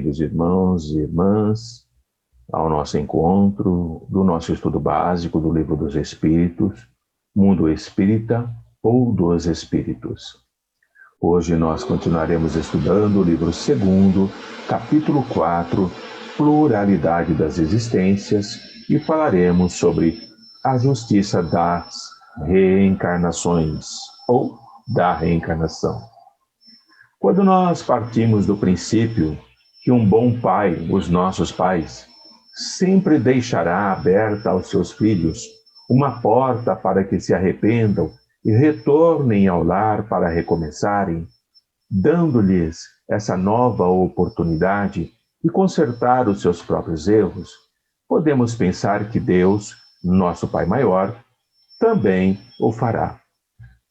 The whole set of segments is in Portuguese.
queridos irmãos e irmãs, ao nosso encontro do nosso estudo básico do Livro dos Espíritos, Mundo Espírita ou dos Espíritos. Hoje nós continuaremos estudando o livro 2º, capítulo 4, Pluralidade das Existências, e falaremos sobre a justiça das reencarnações ou da reencarnação. Quando nós partimos do princípio que um bom pai, os nossos pais, sempre deixará aberta aos seus filhos uma porta para que se arrependam e retornem ao lar para recomeçarem, dando-lhes essa nova oportunidade de consertar os seus próprios erros, podemos pensar que Deus, nosso Pai maior, também o fará.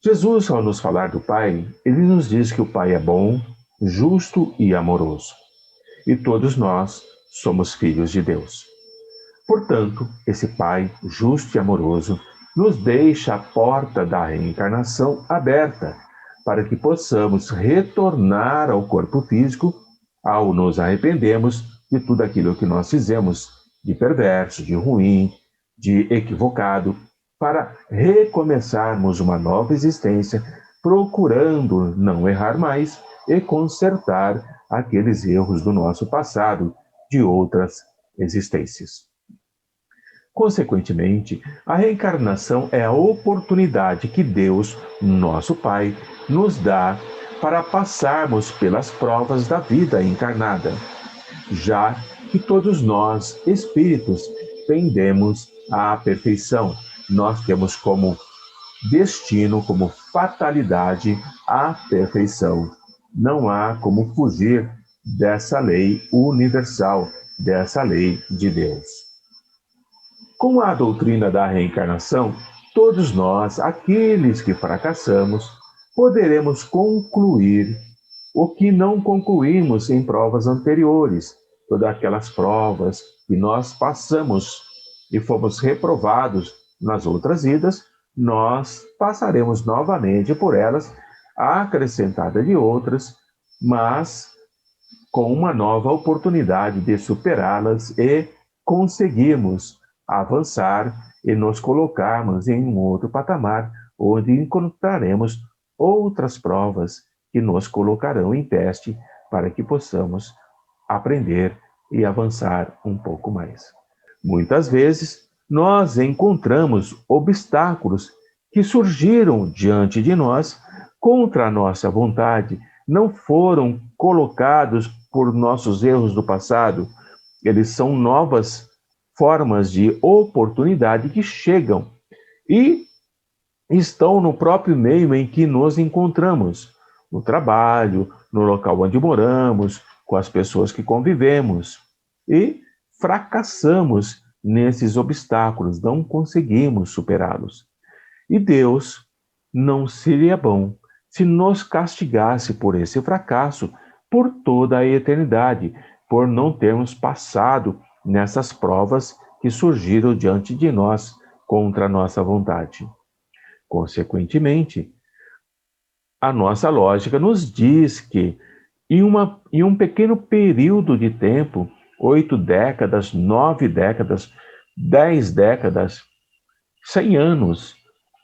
Jesus, ao nos falar do Pai, ele nos diz que o Pai é bom, justo e amoroso. E todos nós somos filhos de Deus. Portanto, esse Pai justo e amoroso nos deixa a porta da reencarnação aberta para que possamos retornar ao corpo físico ao nos arrependermos de tudo aquilo que nós fizemos de perverso, de ruim, de equivocado, para recomeçarmos uma nova existência, procurando não errar mais e consertar aqueles erros do nosso passado, de outras existências. Consequentemente, a reencarnação é a oportunidade que Deus, nosso Pai, nos dá para passarmos pelas provas da vida encarnada, já que todos nós, espíritos, tendemos à perfeição. Nós temos como destino, como fatalidade, a perfeição. Não há como fugir dessa lei universal, dessa lei de Deus. Com a doutrina da reencarnação, todos nós, aqueles que fracassamos, poderemos concluir o que não concluímos em provas anteriores. Todas aquelas provas que nós passamos e fomos reprovados nas outras vidas, nós passaremos novamente por elas, acrescentada de outras, mas com uma nova oportunidade de superá-las e conseguirmos avançar e nos colocarmos em um outro patamar, onde encontraremos outras provas que nos colocarão em teste para que possamos aprender e avançar um pouco mais. Muitas vezes, nós encontramos obstáculos que surgiram diante de nós contra a nossa vontade, não foram colocados por nossos erros do passado. Eles são novas formas de oportunidade que chegam e estão no próprio meio em que nos encontramos, no trabalho, no local onde moramos, com as pessoas que convivemos. E fracassamos nesses obstáculos, não conseguimos superá-los. E Deus não seria bom se nos castigasse por esse fracasso por toda a eternidade, por não termos passado nessas provas que surgiram diante de nós contra a nossa vontade. Consequentemente, a nossa lógica nos diz que em um pequeno período de tempo, 8 décadas, 9 décadas, 10 décadas, 100 anos,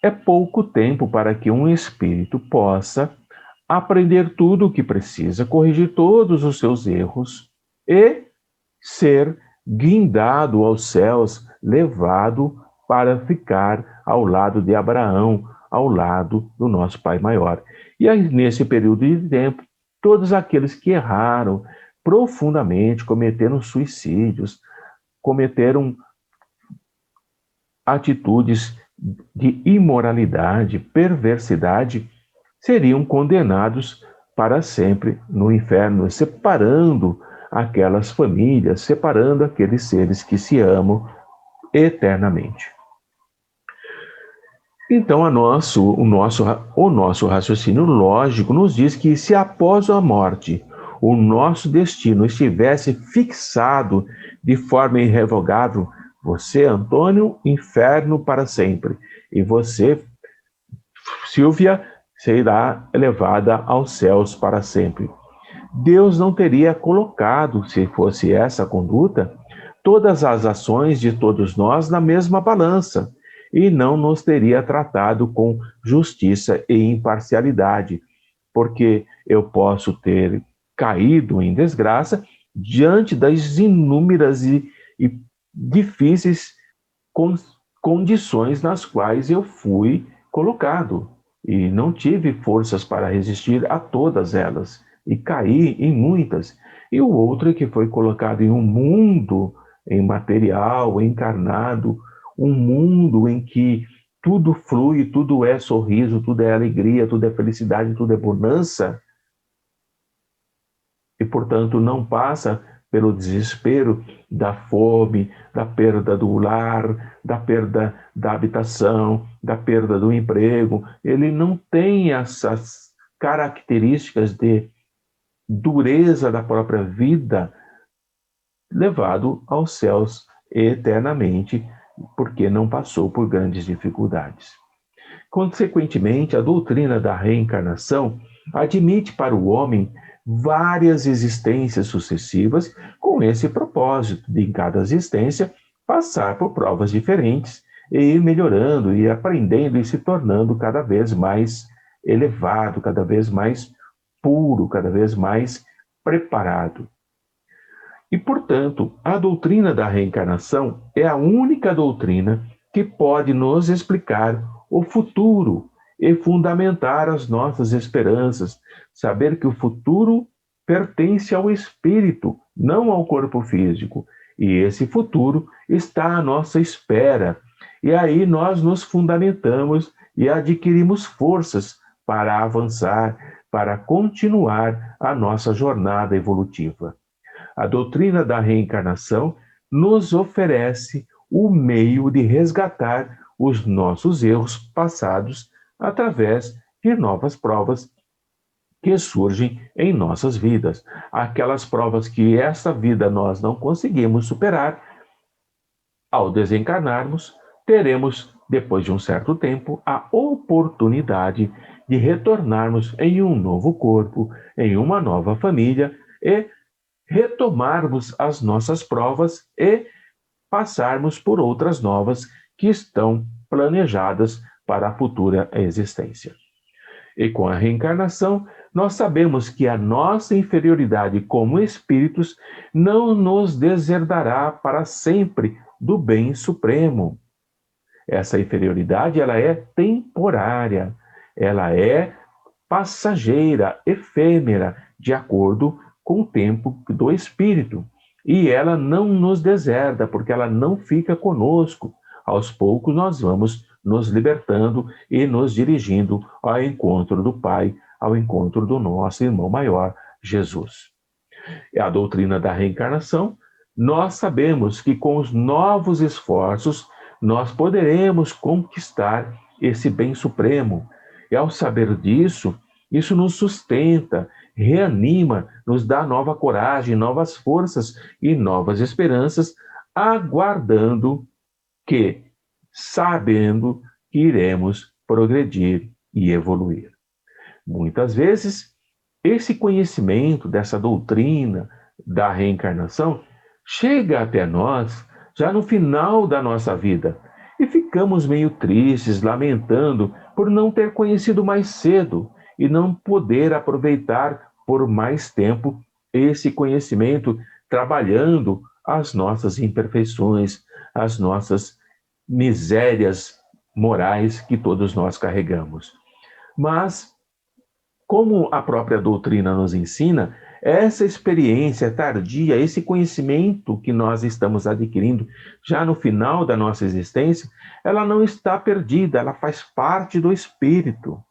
é pouco tempo para que um espírito possa aprender tudo o que precisa, corrigir todos os seus erros e ser guindado aos céus, levado para ficar ao lado de Abraão, ao lado do nosso Pai Maior. E aí, nesse período de tempo, todos aqueles que erraram profundamente, cometeram suicídios, cometeram atitudes de imoralidade, perversidade, seriam condenados para sempre no inferno, separando aquelas famílias, separando aqueles seres que se amam eternamente. Então, o nosso raciocínio lógico nos diz que se após a morte o nosso destino estivesse fixado de forma irrevogável, você, Antônio, inferno para sempre, e você, Silvia, será elevada aos céus para sempre. Deus não teria colocado, se fosse essa a conduta, todas as ações de todos nós na mesma balança e não nos teria tratado com justiça e imparcialidade, porque eu posso ter caído em desgraça diante das inúmeras e difíceis condições nas quais eu fui colocado e não tive forças para resistir a todas elas e caí em muitas. E o outro é que foi colocado em um mundo, em material, encarnado, um mundo em que tudo flui, tudo é sorriso, tudo é alegria, tudo é felicidade, tudo é bonança, e, portanto, não passa pelo desespero da fome, da perda do lar, da perda da habitação, da perda do emprego. Ele não tem essas características de dureza da própria vida levado aos céus eternamente, porque não passou por grandes dificuldades. Consequentemente, a doutrina da reencarnação admite para o homem várias existências sucessivas com esse propósito de, em cada existência, passar por provas diferentes e ir melhorando e aprendendo e se tornando cada vez mais elevado, cada vez mais puro, cada vez mais preparado. E, portanto, a doutrina da reencarnação é a única doutrina que pode nos explicar o futuro e fundamentar as nossas esperanças, saber que o futuro pertence ao espírito, não ao corpo físico, e esse futuro está à nossa espera. E aí nós nos fundamentamos e adquirimos forças para avançar, para continuar a nossa jornada evolutiva. A doutrina da reencarnação nos oferece o meio de resgatar os nossos erros passados através de novas provas que surgem em nossas vidas. Aquelas provas que esta vida nós não conseguimos superar, ao desencarnarmos, teremos, depois de um certo tempo, a oportunidade de retornarmos em um novo corpo, em uma nova família e retomarmos as nossas provas e passarmos por outras novas que estão planejadas para a futura existência. E com a reencarnação, nós sabemos que a nossa inferioridade como espíritos não nos deserdará para sempre do bem supremo. Essa inferioridade, ela é temporária, ela é passageira, efêmera, de acordo com o tempo do espírito. E ela não nos deserda, porque ela não fica conosco. Aos poucos nós vamos nos libertando e nos dirigindo ao encontro do Pai, ao encontro do nosso irmão maior, Jesus. É a doutrina da reencarnação. Nós sabemos que com os novos esforços nós poderemos conquistar esse bem supremo. E ao saber disso, isso nos sustenta, reanima, nos dá nova coragem, novas forças e novas esperanças, aguardando que, sabendo que iremos progredir e evoluir. Muitas vezes, esse conhecimento dessa doutrina da reencarnação chega até nós já no final da nossa vida e ficamos meio tristes, lamentando por não ter conhecido mais cedo e não poder aproveitar por mais tempo esse conhecimento, trabalhando as nossas imperfeições, as nossas misérias morais que todos nós carregamos. Mas, como a própria doutrina nos ensina, essa experiência tardia, esse conhecimento que nós estamos adquirindo já no final da nossa existência, ela não está perdida, ela faz parte do espírito.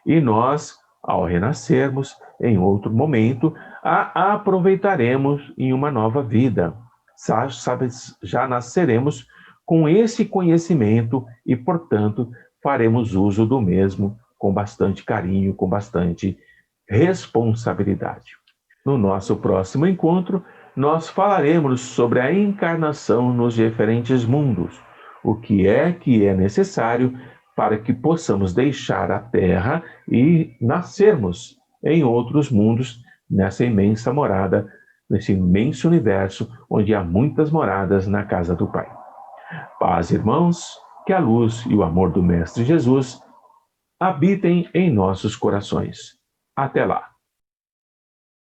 E nós, ao renascermos em outro momento, a aproveitaremos em uma nova vida. Já nasceremos com esse conhecimento e, portanto, faremos uso do mesmo com bastante carinho, com bastante responsabilidade. No nosso próximo encontro, nós falaremos sobre a encarnação nos diferentes mundos, o que é necessário para que possamos deixar a Terra e nascermos em outros mundos nessa imensa morada, nesse imenso universo onde há muitas moradas na casa do Pai. Paz, irmãos, que a luz e o amor do Mestre Jesus habitem em nossos corações. Até lá!